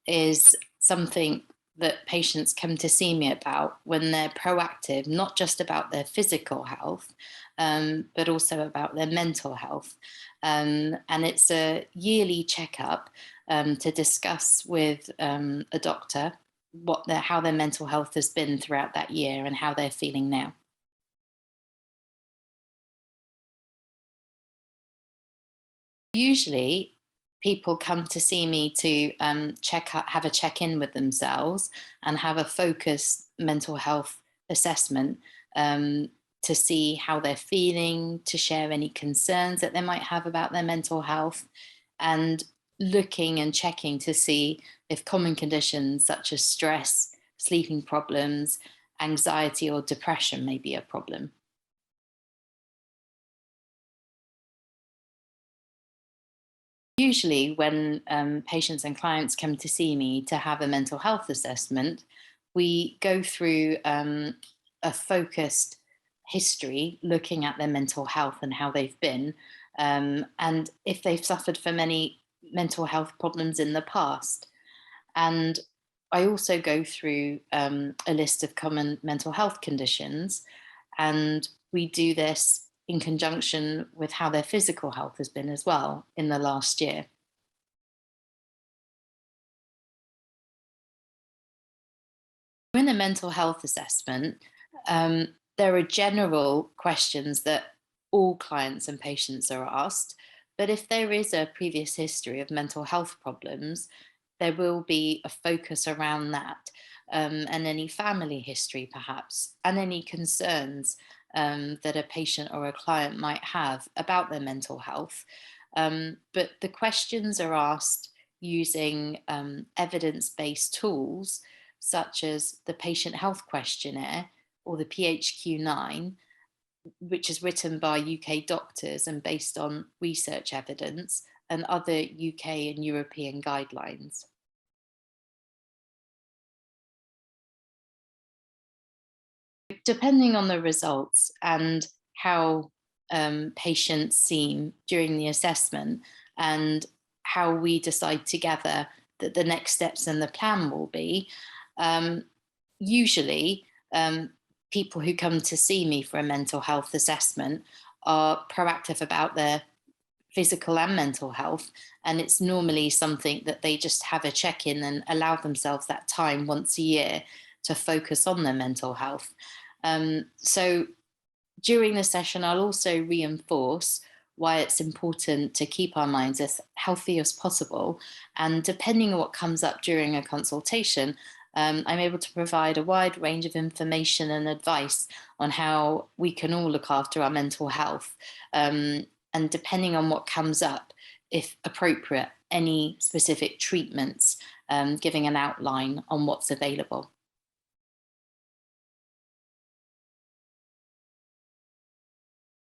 is something that patients come to see me about when they're proactive, not just about their physical health, but also about their mental health. And it's a yearly checkup to discuss with a doctor how their mental health has been throughout that year and how they're feeling now. Usually, people come to see me to have a check-in with themselves and have a focused mental health assessment, um, to see how they're feeling, to share any concerns that they might have about their mental health, and looking and checking to see if common conditions such as stress, sleeping problems, anxiety, or depression may be a problem. Usually, when patients and clients come to see me to have a mental health assessment, we go through a focused history looking at their mental health and how they've been, and if they've suffered from any mental health problems in the past. And I also go through a list of common mental health conditions, and we do this in conjunction with how their physical health has been as well in the last year. In a mental health assessment, there are general questions that all clients and patients are asked. But if there is a previous history of mental health problems, there will be a focus around that, and any family history, perhaps, and any concerns that a patient or a client might have about their mental health. But the questions are asked using evidence based tools such as the Patient Health Questionnaire or the PHQ-9, which is written by UK doctors and based on research evidence and other UK and European guidelines. Depending on the results and how patients seem during the assessment, and how we decide together that the next steps in the plan will be, um, usually people who come to see me for a mental health assessment are proactive about their physical and mental health. And it's normally something that they just have a check in and allow themselves that time once a year to focus on their mental health. So during the session, I'll also reinforce why it's important to keep our minds as healthy as possible. And depending on what comes up during a consultation, I'm able to provide a wide range of information and advice on how we can all look after our mental health. And depending on what comes up, if appropriate, any specific treatments, giving an outline on what's available.